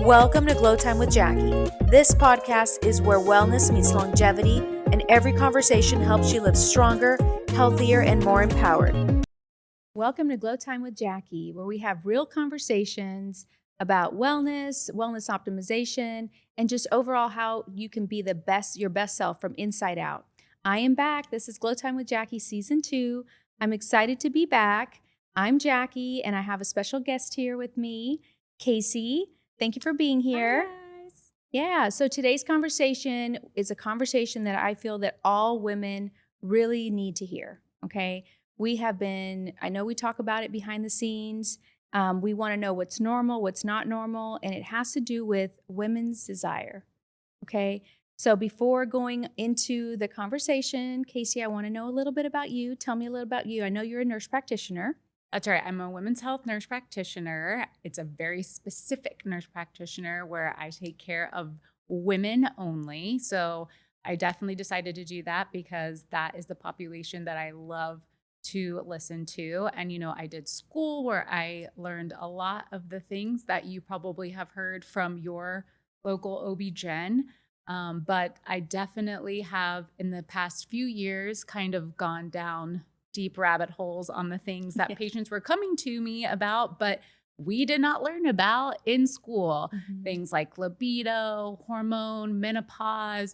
Welcome to Glow Time with Jackie. This podcast is where wellness meets longevity, and every conversation helps you live stronger, healthier, and more empowered. Welcome to Glow Time with Jackie, where we have real conversations about wellness, wellness optimization, and just overall how you can be your best self from inside out. I am back. This is Glow Time with Jackie Season 2. I'm excited to be back. I'm Jackie, and I have a special guest here with me, Casey. Thank you for being here. Hi, guys. Yeah, so today's conversation is a conversation that I feel that all women really need to hear, okay? I know we talk about it behind the scenes. We want to know what's normal, what's not normal, and it has to do with women's desire, okay? So before going into the conversation, Casey, I want to know a little bit about you. Tell me a little about you. I know you're a nurse practitioner. That's right. I'm a women's health nurse practitioner. It's a very specific nurse practitioner where I take care of women only. So I definitely decided to do that because that is the population that I love to listen to. And, I did school where I learned a lot of the things that you probably have heard from your local OB-GYN. But I definitely have in the past few years kind of gone down deep rabbit holes on the things that patients were coming to me about, but we did not learn about in school. Mm-hmm. Things like libido, hormone, menopause,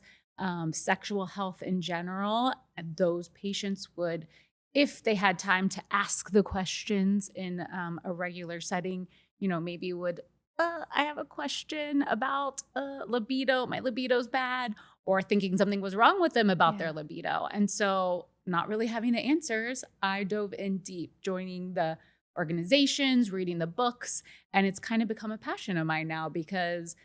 sexual health in general. And those patients would, if they had time to ask the questions in a regular setting, maybe would, I have a question about libido. My libido's bad, or thinking something was wrong with them about their libido. And so not really having the answers, I dove in deep, joining the organizations, reading the books, and it's kind of become a passion of mine now because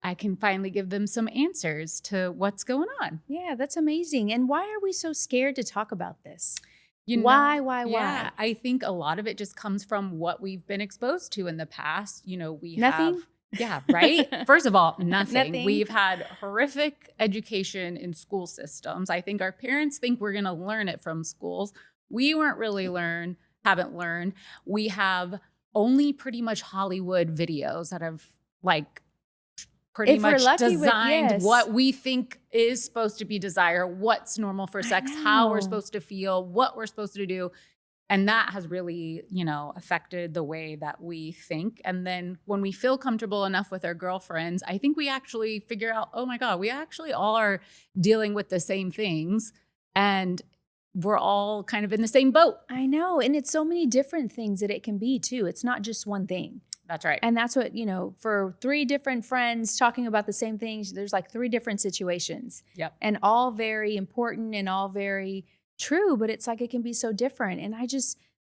I can finally give them some answers to what's going on. Yeah, that's amazing. And why are we so scared to talk about this? Why? Why? I think a lot of it just comes from what we've been exposed to in the past. We Nothing? have. Yeah, right? First of all, nothing. Nothing. We've had horrific education in school systems. I think our parents think we're going to learn it from schools. We weren't really haven't learned. We have only pretty much Hollywood videos that have pretty much designed what we think is supposed to be desire, what's normal for sex, how we're supposed to feel, what we're supposed to do. And that has really, affected the way that we think. And then when we feel comfortable enough with our girlfriends, I think we actually figure out, oh my God, we actually all are dealing with the same things. And we're all kind of in the same boat. I know. And it's so many different things that it can be too. It's not just one thing. That's right. And that's what, for 3 different friends talking about the same things, there's like 3 different situations. Yep. And all very important and all very true, but it's like it can be so different. And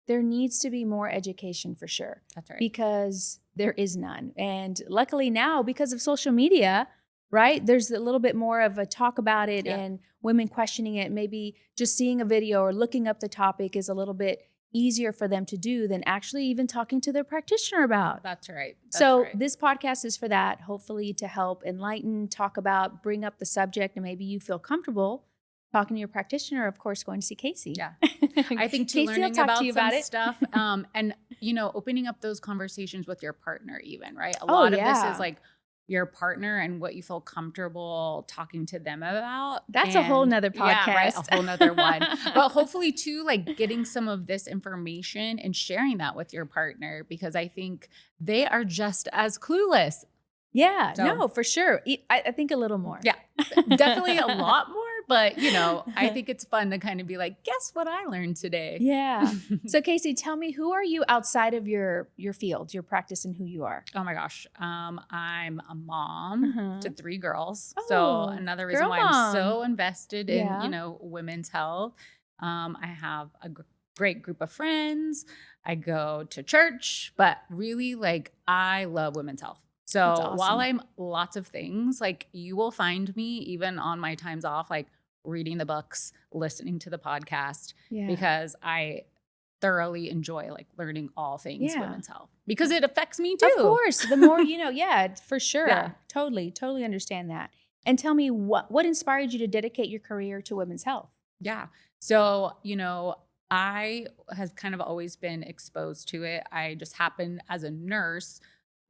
there needs to be more education for sure. That's right. Because there is none. And luckily now, because of social media, right, there's a little bit more of a talk about it and women questioning it. Maybe just seeing a video or looking up the topic is a little bit easier for them to do than actually even talking to their practitioner about. That's right. This podcast is for that, hopefully to help enlighten, talk about, bring up the subject, and maybe you feel comfortable talking to your practitioner, of course, going to see Casey. Yeah. I think Casey learning will talk about to you some about it. stuff and, opening up those conversations with your partner even, right? A lot of this is like your partner and what you feel comfortable talking to them about. That's a whole nother podcast. Yeah, right? A whole nother one. But hopefully too, getting some of this information and sharing that with your partner, because I think they are just as clueless. Yeah, no, for sure. I think a little more. Yeah, definitely a lot more. But, I think it's fun to kind of be like, guess what I learned today? Yeah. So Casey, tell me, who are you outside of your field, your practice, and who you are? Oh my gosh. I'm a mom to 3 girls. Oh, so another reason why I'm so invested in, Yeah. Women's health. I have a great group of friends. I go to church, but really I love women's health. So awesome. While I'm lots of things, you will find me even on my times off, reading the books, listening to the podcast, because I thoroughly enjoy learning all things women's health because it affects me too. Of course. The more you know, for sure. Yeah. Totally understand that. And tell me what inspired you to dedicate your career to women's health? Yeah. So, I have kind of always been exposed to it. I just happened as a nurse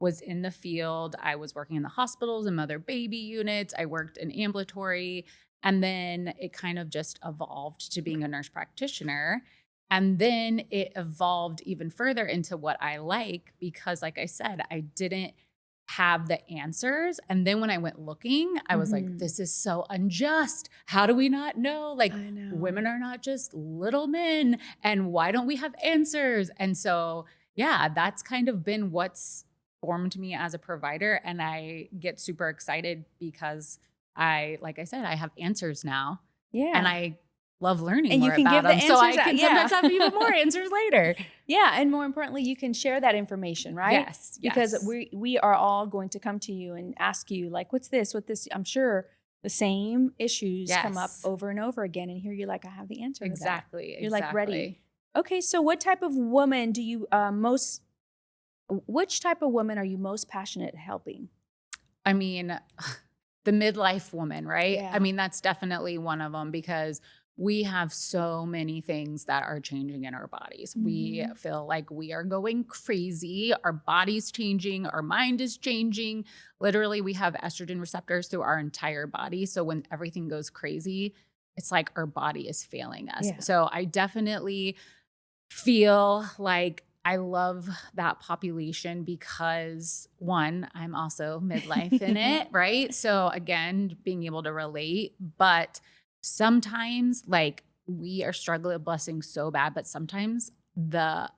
was in the field. I was working in the hospitals and mother baby units. I worked in ambulatory. And then it kind of just evolved to being a nurse practitioner. And then it evolved even further into what I like, because like I said, I didn't have the answers. And then when I went looking, I was like, this is so unjust. How do we not know? Like, I know. women are not just little men. And why don't we have answers? And so, yeah, that's kind of been what's formed me as a provider. And I get super excited because like I said, I have answers now. Yeah. And I love learning and more you can about give the them. So I answers out. can sometimes have even more answers later. Yeah. And more importantly, you can share that information, right? Yes. Because we are all going to come to you and ask you, like, what's this? What this? I'm sure the same issues come up over and over again. And here you're like, I have the answer. Exactly. You're like ready. Okay. So what type of woman do you which type of woman are you most passionate helping? I mean, the midlife woman, right? Yeah. I mean, that's definitely one of them, because we have so many things that are changing in our bodies. We feel like we are going crazy. Our body's changing. Our mind is changing. Literally, we have estrogen receptors through our entire body. So when everything goes crazy, it's like our body is failing us. Yeah. So I definitely feel like I love that population because, one, I'm also midlife in it, right? So again, being able to relate, but sometimes like we are struggling with blessing so bad, but sometimes the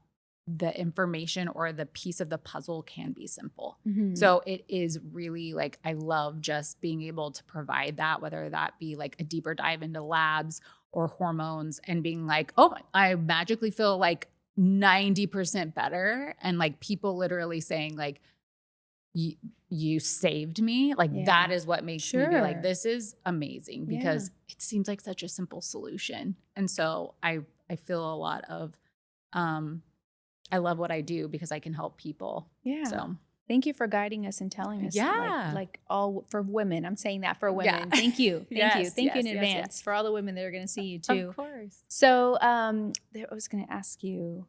information or the piece of the puzzle can be simple. So it is really like, I love just being able to provide that, whether that be like a deeper dive into labs or hormones, and being like, oh, I magically feel like 90% better. And like people literally saying like, you saved me. Like that is what makes me be like, this is amazing, because it seems like such a simple solution. And so I feel a lot of, I love what I do because I can help people. Yeah. So thank you for guiding us and telling us. Yeah. Like all for women. I'm saying that for women. Yeah. Thank you. Thank you. Thank you in advance for all the women that are going to see you too. Of course. So I was going to ask you,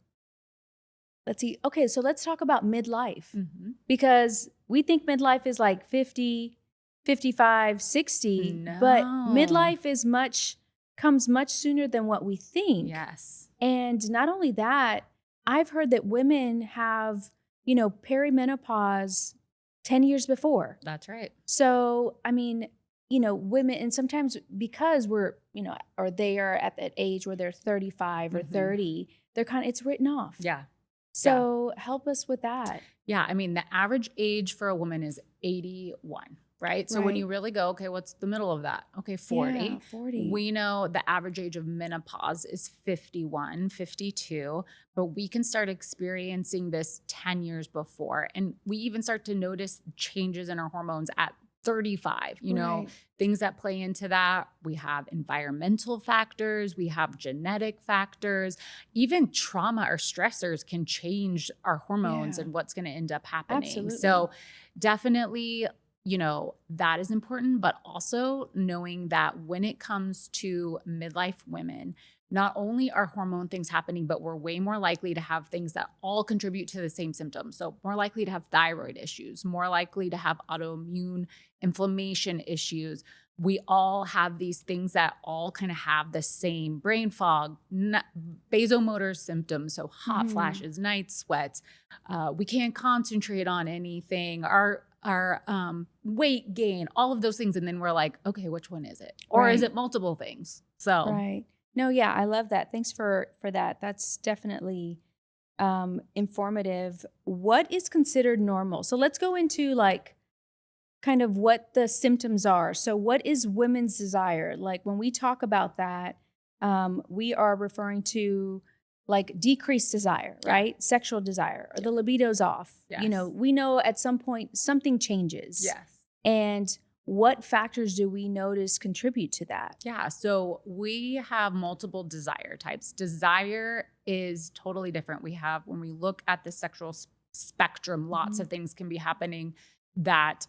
let's see. Okay. So let's talk about midlife, because we think midlife is like 50, 55, 60, No. but midlife comes much sooner than what we think. Yes. And not only that, I've heard that women have, perimenopause 10 years before. That's right. So, I mean, women, and sometimes because we're, or they are at that age where they're 35 or 30, it's written off. Yeah. So help us with that. Yeah. I mean, the average age for a woman is 81. Right. So when you really go, okay, what's the middle of that? Okay, 40. Yeah, 40. We know the average age of menopause is 51, 52, but we can start experiencing this 10 years before. And we even start to notice changes in our hormones at 35, things that play into that. We have environmental factors, we have genetic factors, even trauma or stressors can change our hormones and what's going to end up happening. Absolutely. So definitely, that is important, but also knowing that when it comes to midlife women, not only are hormone things happening, but we're way more likely to have things that all contribute to the same symptoms. So more likely to have thyroid issues, more likely to have autoimmune inflammation issues. We all have these things that all kind of have the same brain fog, vasomotor symptoms. So hot flashes, night sweats. We can't concentrate on anything. Our weight gain, all of those things. And then we're like, okay, which one is it? Or is it multiple things? So. Right. No, yeah, I love that. Thanks for that. That's definitely informative. What is considered normal? So let's go into like kind of what the symptoms are. So what is women's desire? Like when we talk about that, we are referring to like decreased desire, right? Sexual desire, or the libido's off. Yes. We know at some point something changes. Yes. And what factors do we notice contribute to that? Yeah, so we have multiple desire types. Desire is totally different. When we look at the sexual spectrum, lots of things can be happening that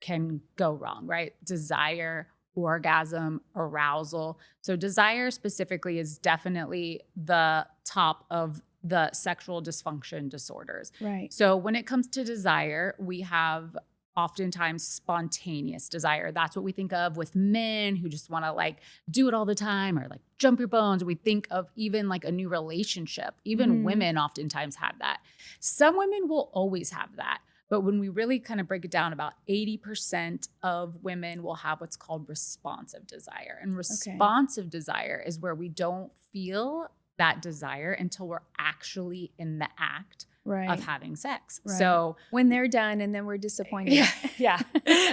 can go wrong, right? Desire, orgasm, arousal. So desire specifically is definitely the top of the sexual dysfunction disorders. Right. So when it comes to desire, we have oftentimes spontaneous desire. That's what we think of with men who just want to like do it all the time or like jump your bones. We think of even like a new relationship. Even women oftentimes have that. Some women will always have that. But when we really kind of break it down, about 80% of women will have what's called responsive desire. And responsive desire is where we don't feel that desire until we're actually in the act of having sex. Right. So when they're done and then we're disappointed. Yeah.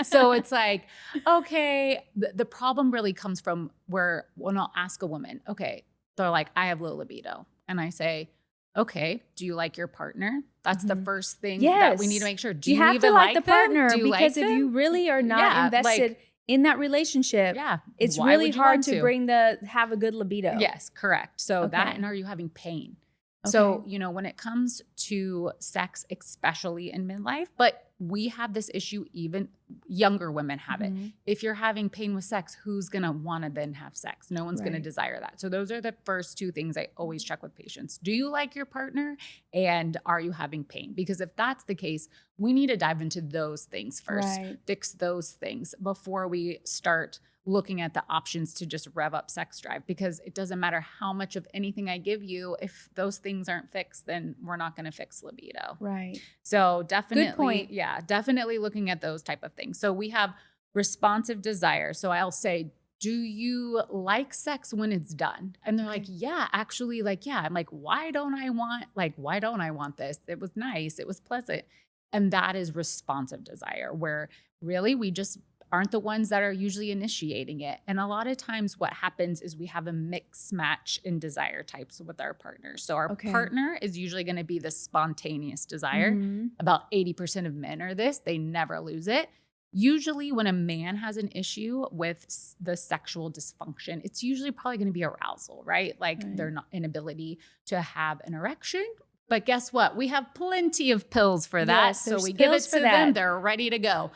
So it's like, okay, the problem really comes from where when I'll ask a woman, okay, they're like, I have low libido. And I say, okay, do you like your partner? That's the first thing that we need to make sure. Do you have even to like the them? partner? Do you because like if them? you really are not invested in that relationship, it's Why really would you hard want to have a good libido. Yes, correct. So that, and are you having pain? So, you know, when it comes to sex, especially in midlife, but we have this issue, even younger women have it. If you're having pain with sex, who's going to want to then have sex? No one's going to desire that. So those are the first two things I always check with patients. Do you like your partner? And are you having pain? Because if that's the case, we need to dive into those things first, fix those things before we start looking at the options to just rev up sex drive, because it doesn't matter how much of anything I give you. If those things aren't fixed, then we're not going to fix libido. Right. So definitely, good point. Yeah, definitely looking at those type of things. So we have responsive desire. So I'll say, do you like sex when it's done? And they're like, yeah, actually, like, yeah. I'm like, why don't I want this? It was nice. It was pleasant. And that is responsive desire, where really we just aren't the ones that are usually initiating it. And a lot of times what happens is we have a mix match in desire types with our partners. So our partner is usually going to be the spontaneous desire. About 80% of men are this. They never lose it. Usually when a man has an issue with the sexual dysfunction, it's usually probably going to be arousal, right? Like their inability to have an erection. But guess what? We have plenty of pills for that. Yes, so we give it to them. They're ready to go.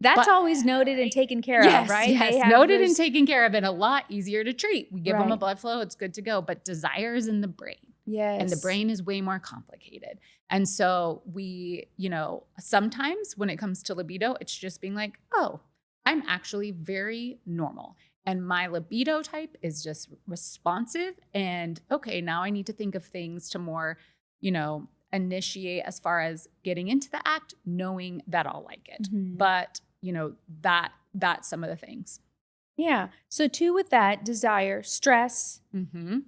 That's always noted and taken care of, right? Yes, noted and taken care of, and a lot easier to treat. We give them a blood flow, it's good to go. But desire is in the brain. Yes. And the brain is way more complicated. And so we, you know, sometimes when it comes to libido, it's just being like, oh, I'm actually very normal. And my libido type is just responsive. And okay, now I need to think of things to more, you know, initiate as far as getting into the act, knowing that I'll like it. But, you know, that's some of the things. Yeah. So too, with that, desire, stress,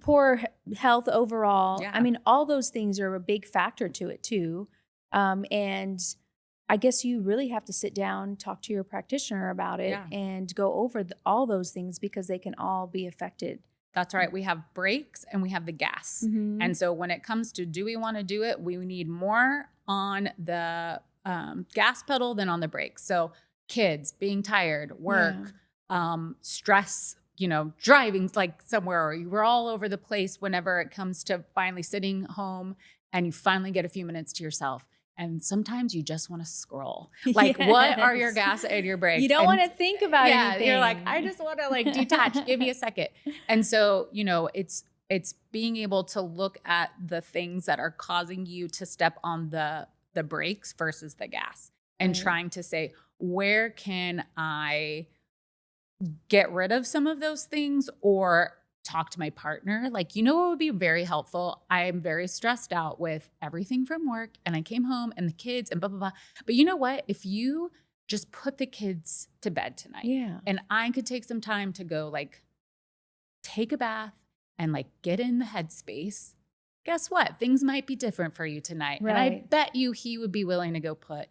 poor health overall. Yeah. I mean, all those things are a big factor to it too. And I guess you really have to sit down, talk to your practitioner about it and go over all those things, because they can all be affected. That's right. We have brakes and we have the gas. And so when it comes to do we want to do it, we need more on the gas pedal than on the brakes. So kids, being tired, work, stress, you know, driving like somewhere, or you were all over the place whenever it comes to finally sitting home and you finally get a few minutes to yourself. And sometimes you just want to scroll. Like, what are your gas and your brakes? You don't want to think about anything. You're like, I just want to like detach. Give me a second. And so, you know, it's being able to look at the things that are causing you to step on the brakes versus the gas, and trying to say, where can I get rid of some of those things, or talk to my partner? Like, you know what would be very helpful? I'm very stressed out with everything from work, and I came home and the kids and blah, blah, blah. But you know what? If you just put the kids to bed tonight, and I could take some time to go like take a bath and like get in the headspace, guess what? Things might be different for you tonight. And I bet you he would be willing to go put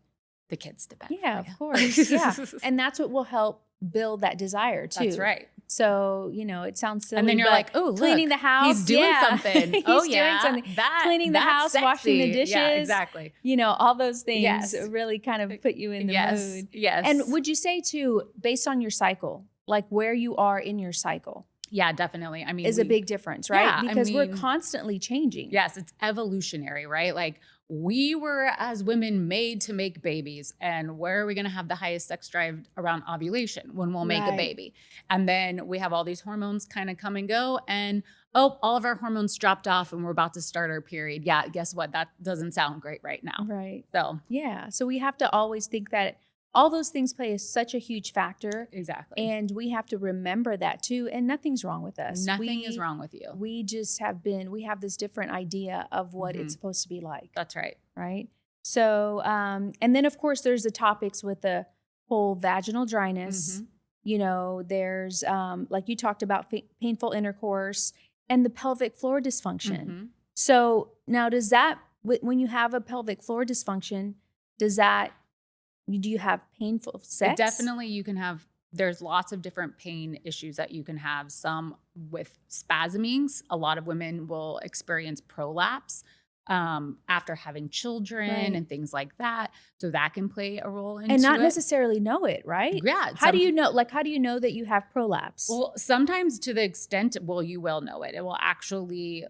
the kids to bed. Yeah, of course. Yeah. And that's what will help build that desire too. That's right. So, you know, it sounds silly. And then you're like, oh, look, cleaning the house. He's doing something. He's doing something. Cleaning the house, sexy. washing the dishes. Yeah, exactly. You know, all those things really kind of put you in the mood. Yes. And would you say too, based on your cycle, like where you are in your cycle? Yeah, definitely. I mean, is a big difference, right? Yeah, because we're constantly changing. Yes, it's evolutionary, right? Like we were as women made to make babies. And where are we going to have the highest sex drive around ovulation? When we'll make a Right. baby. And then we have all these hormones kind of come and go. And oh, all of our hormones dropped off and we're about to start our period. Yeah, guess what? That doesn't sound great right now. Right. So, Yeah. So we have to always think that all those things play such a huge factor. exactly. And we have to remember that too. And nothing's wrong with us. Nothing is wrong with you. We just we have this different idea of what it's supposed to be like. That's right. Right. So, and then of course there's the topics with the whole vaginal dryness. You know, there's, like you talked about painful intercourse and the pelvic floor dysfunction. So now does that, when you have a pelvic floor dysfunction, do you have painful sex? Definitely you can have, there's lots of different pain issues that you can have. Some with spasmings. A lot of women will experience prolapse after having children and things like that. So that can play a role into it. And not necessarily know it, right? Yeah. How do you know that you have prolapse? Well, sometimes to the extent, you will know it. It will actually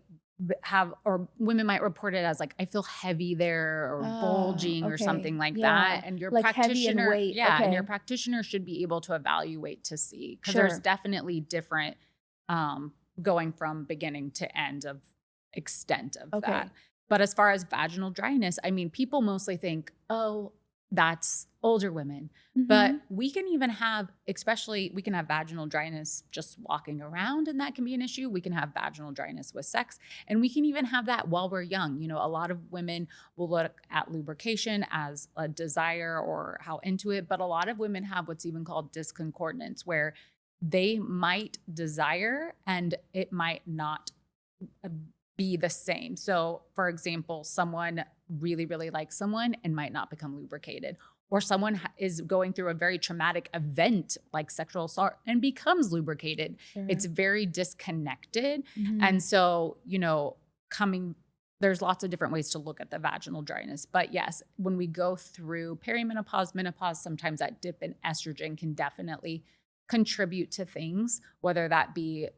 have, or women might report it as like, I feel heavy there or bulging or something like that. And your like practitioner, heavy and weight. and your practitioner should be able to evaluate to see, because there's definitely different going from beginning to end of extent of that. But as far as vaginal dryness, I mean, people mostly think, oh, that's older women. But we can even have, we can have vaginal dryness just walking around, and that can be an issue. We can have vaginal dryness with sex, and we can even have that while we're young. You know, a lot of women will look at lubrication as a desire or how into it, but a lot of women have what's even called disconcordance, where they might desire and it might not be the same. So for example, someone really, really likes someone and might not become lubricated, or someone is going through a very traumatic event like sexual assault and becomes lubricated. It's very disconnected. And so, you know, there's lots of different ways to look at the vaginal dryness. But yes, when we go through perimenopause, menopause, sometimes that dip in estrogen can definitely contribute to things, whether that be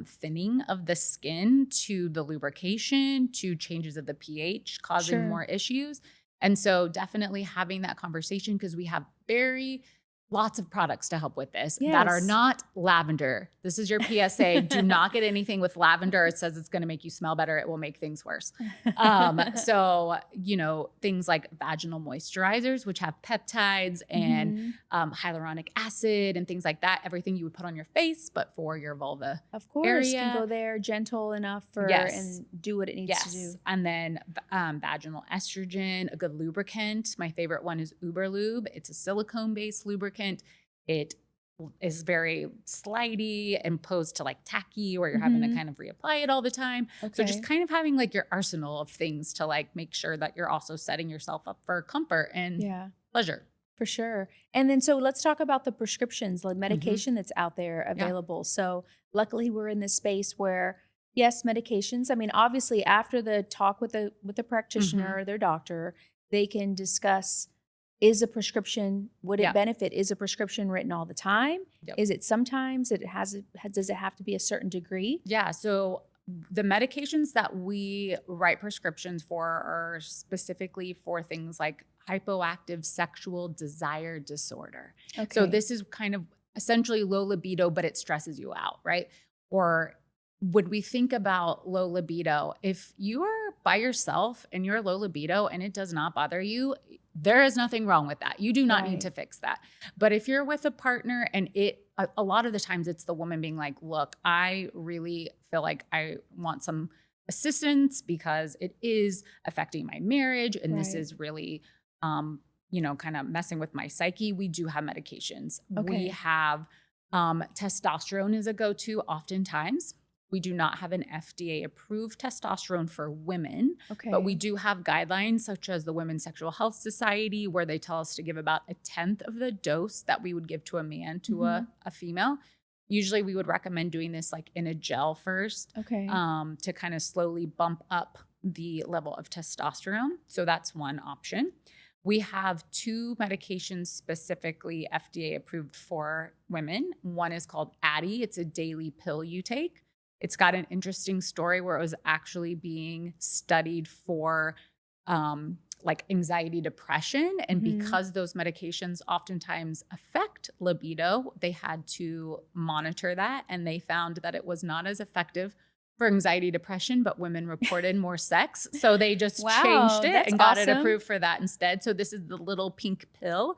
thinning of the skin to the lubrication to changes of the pH causing more issues. And so definitely having that conversation, because we have lots of products to help with this that are not lavender. This is your PSA. Do not get anything with lavender. It says it's going to make you smell better. It will make things worse. So, you know, things like vaginal moisturizers, which have peptides and hyaluronic acid and things like that. Everything you would put on your face, but for your vulva area. Can go there gentle enough and do what it needs to do. And then vaginal estrogen, a good lubricant. My favorite one is Uberlube. It's a silicone-based lubricant. It is very slidey and opposed to like tacky, where you're having to kind of reapply it all the time. So just kind of having like your arsenal of things to like make sure that you're also setting yourself up for comfort and pleasure. For sure. And then, so let's talk about the prescriptions, like medication that's out there available. So luckily we're in this space where, yes, medications, I mean, obviously after the talk with the practitioner or their doctor, they can discuss, is a prescription, would it benefit? Is a prescription written all the time? Is it sometimes? Does it have to be a certain degree? Yeah. So the medications that we write prescriptions for are specifically for things like hypoactive sexual desire disorder. So this is kind of essentially low libido, but it stresses you out, right? Or when we think about low libido, if you are by yourself and you're low libido and it does not bother you, there is nothing wrong with that. You do not need to fix that. But if you're with a partner and a lot of the times it's the woman being like, look, I really feel like I want some assistance because it is affecting my marriage. And this is really, you know, kind of messing with my psyche. We do have medications. We have testosterone is a go-to oftentimes. We do not have an FDA-approved testosterone for women, but we do have guidelines such as the Women's Sexual Health Society, where they tell us to give about 1/10 of the dose that we would give to a man to a female. Usually we would recommend doing this like in a gel first to kind of slowly bump up the level of testosterone. So that's one option. We have 2 medications specifically FDA approved for women. One is called Addyi. It's a daily pill you take. It's got an interesting story where it was actually being studied for like anxiety, depression. And because those medications oftentimes affect libido, they had to monitor that. And they found that it was not as effective for anxiety, depression, but women reported more sex. So they just changed it and got it approved for that instead. So this is the little pink pill.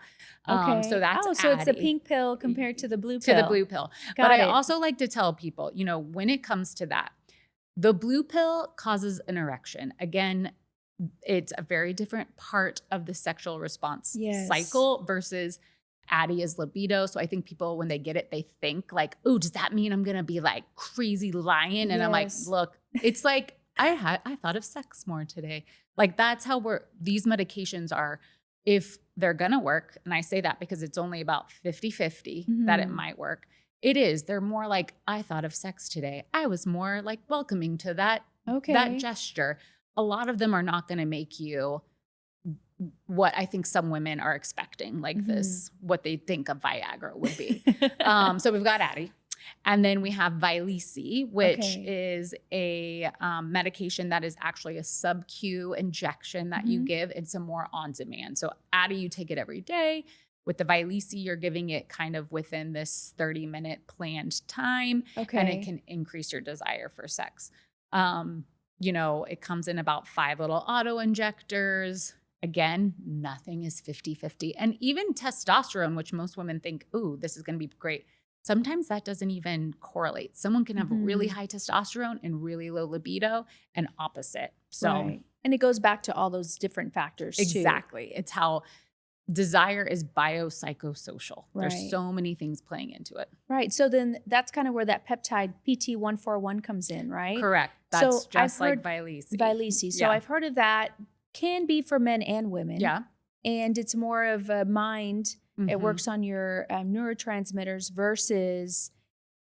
So that's so it's the pink pill compared to the blue pill. To the blue pill. But I also like to tell people, you know, when it comes to that, the blue pill causes an erection. Again, it's a very different part of the sexual response cycle versus Addie is libido. So I think people, when they get it, they think like, oh, does that mean I'm going to be like crazy lying? And I'm like, look, it's like, I thought of sex more today. Like that's how these medications are, if they're going to work. And I say that because it's only about 50-50 that it might work. They're more like, I thought of sex today. I was more like welcoming to that gesture. A lot of them are not going to make you what I think some women are expecting, like this, what they think of Viagra would be. So we've got Addie. And then we have Vyleesi, which is a medication that is actually a sub-Q injection that you give. It's a more on-demand. So Addie, you take it every day. With the Vyleesi, you're giving it kind of within this 30-minute planned time, and it can increase your desire for sex. You know, it comes in about 5 little auto injectors. Again, nothing is 50-50. And even testosterone, which most women think, ooh, this is going to be great. Sometimes that doesn't even correlate. Someone can have really high testosterone and really low libido, and opposite. So, and it goes back to all those different factors too. Exactly. It's how desire is biopsychosocial. There's so many things playing into it. Right. So then that's kind of where that peptide PT141 comes in, right? Correct. That's just like Vyleesi. Vyleesi. So I've heard of that. Can be for men and women. Yeah. And it's more of a mind. It works on your neurotransmitters versus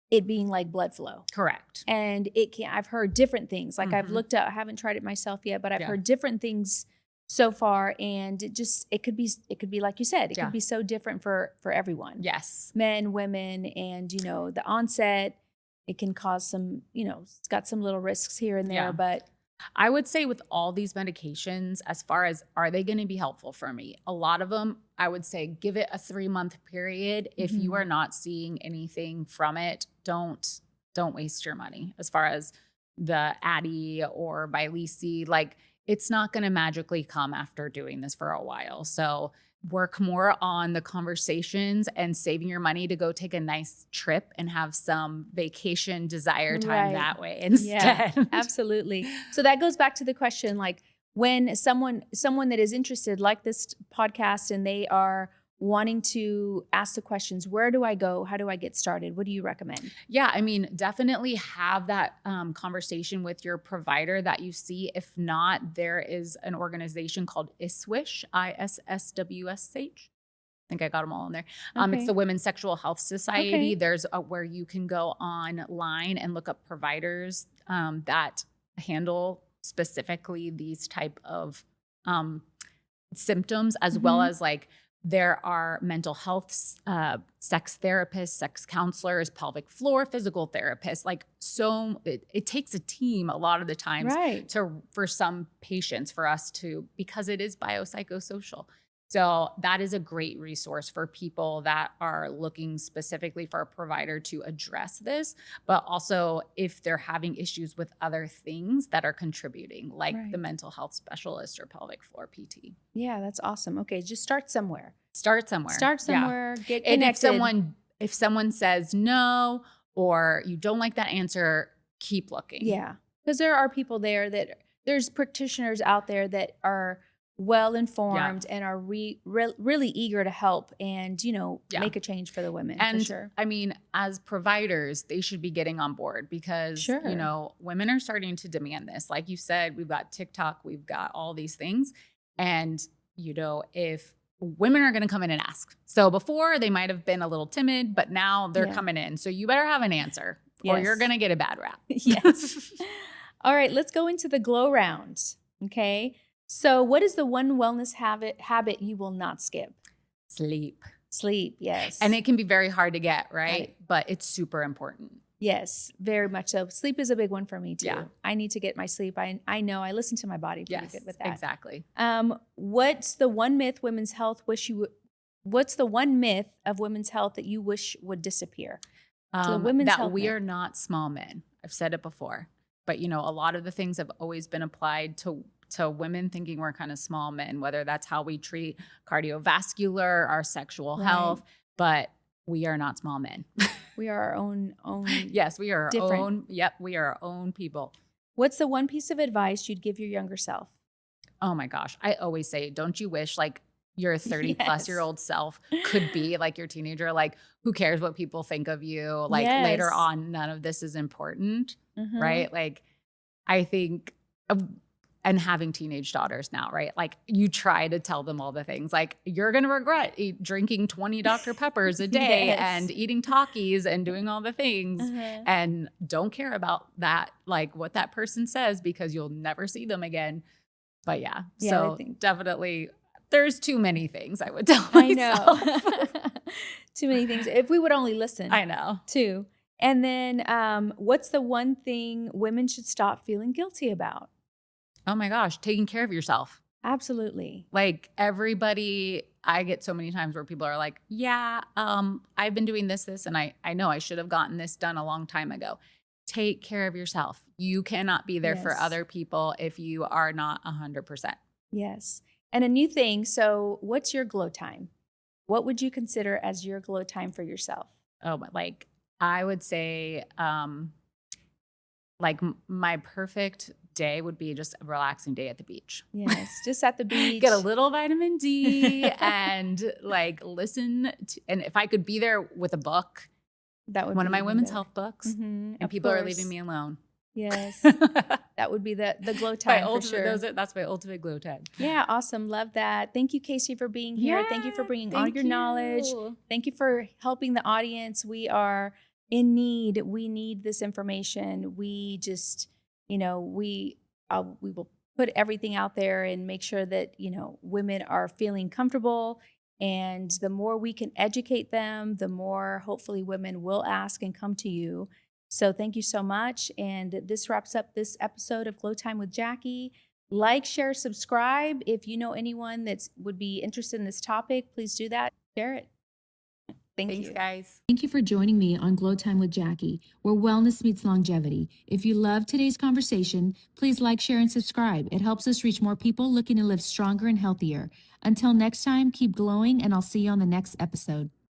it being like blood flow. Correct. And I've heard different things. Like I've looked at, I haven't tried it myself yet, but I've heard different things so far. And it could be like you said, it could be so different for everyone. Yes. Men, women, and you know, the onset, it can cause some, you know, it's got some little risks here and there, but I would say with all these medications, as far as are they going to be helpful for me? A lot of them, I would say give it a 3-month period. If you are not seeing anything from it, don't waste your money. As far as the Addie or Vyleesi, like it's not going to magically come after doing this for a while. So work more on the conversations and saving your money to go take a nice trip and have some vacation desire time that way instead. Yeah, absolutely. So that goes back to the question, like when someone that is interested, like this podcast, and they are wanting to ask the questions, where do I go? How do I get started? What do you recommend? Yeah, I mean, definitely have that conversation with your provider that you see. If not, there is an organization called ISSWSH, ISSWSH. I think I got them all in there. It's the Women's Sexual Health Society. There's where you can go online and look up providers that handle specifically these type of symptoms, as well as like there are mental health, sex therapists, sex counselors, pelvic floor, physical therapists. Like it takes a team a lot of the times for some patients for us to, because it is biopsychosocial. So that is a great resource for people that are looking specifically for a provider to address this, but also if they're having issues with other things that are contributing, like the mental health specialist or pelvic floor PT. Yeah, that's awesome. Okay, just start somewhere. Get connected. And if someone says no, or you don't like that answer, keep looking. Yeah, because there are people there's practitioners out there that are well-informed and are really eager to help and, you know, make a change for the women. And for sure. I mean, as providers, they should be getting on board because, you know, women are starting to demand this. Like you said, we've got TikTok, we've got all these things. And, you know, if women are going to come in and ask. So before they might've been a little timid, but now they're coming in. So you better have an answer or you're going to get a bad rap. Yes. All right, let's go into the glow round. Okay. So what is the one wellness habit you will not skip? Sleep. Sleep, yes. And it can be very hard to get, right? But it's super important. Yes, very much so. Sleep is a big one for me too. Yeah. I need to get my sleep. I know I listen to my body pretty good with that. Exactly. What's the one myth what's the one myth of women's health that you wish would disappear? So the women's that health we myth. are not small men. I've said it before, but a lot of the things have always been applied to women thinking we're kind of small men, whether that's how we treat cardiovascular, our sexual health, but we are not small men. We are our own. Yes, we are different. our own. Yep, we are our own people. What's the one piece of advice you'd give your younger self? Oh my gosh. I always say, don't you wish like your 30 plus year old self could be like your teenager? Like, who cares what people think of you? Like later on, none of this is important, right? Like, I think, and having teenage daughters now, right? Like, you try to tell them all the things. Like, you're going to regret drinking 20 Dr. Peppers a day and eating Takis and doing all the things. And don't care about that, like what that person says, because you'll never see them again. But so definitely there's too many things I would tell myself. I know. Too many things. If we would only listen. I know. Too. And then what's the one thing women should stop feeling guilty about? Oh my gosh, taking care of yourself. Absolutely. Like everybody, I get so many times where people are like, I've been doing this, and I know I should have gotten this done a long time ago. Take care of yourself. You cannot be there for other people if you are not 100%. Yes. And a new thing. So what's your glow time? What would you consider as your glow time for yourself? Oh, like I would say, like my perfect day would be just a relaxing day at the beach. Yes, just at the beach. Get a little vitamin D and like listen to, and if I could be there with a book, that would one be of my women's better. health books, and of people course. are leaving me alone. Yes, that would be the glow time for sure. That's my ultimate glow time. Yeah, awesome. Love that. Thank you, Casey, for being here. Thank you for bringing all your knowledge. Thank you for helping the audience. We are in need. We need this information. We just, we will put everything out there and make sure that, women are feeling comfortable. And the more we can educate them, the more hopefully women will ask and come to you. So thank you so much. And this wraps up this episode of Glow Time with Jackie. Like, share, subscribe. If you know anyone that would be interested in this topic, please do that. Share it. Thanks, guys. Thank you for joining me on Glow Time with Jackie, where wellness meets longevity. If you loved today's conversation, please like, share, and subscribe. It helps us reach more people looking to live stronger and healthier. Until next time, keep glowing, and I'll see you on the next episode.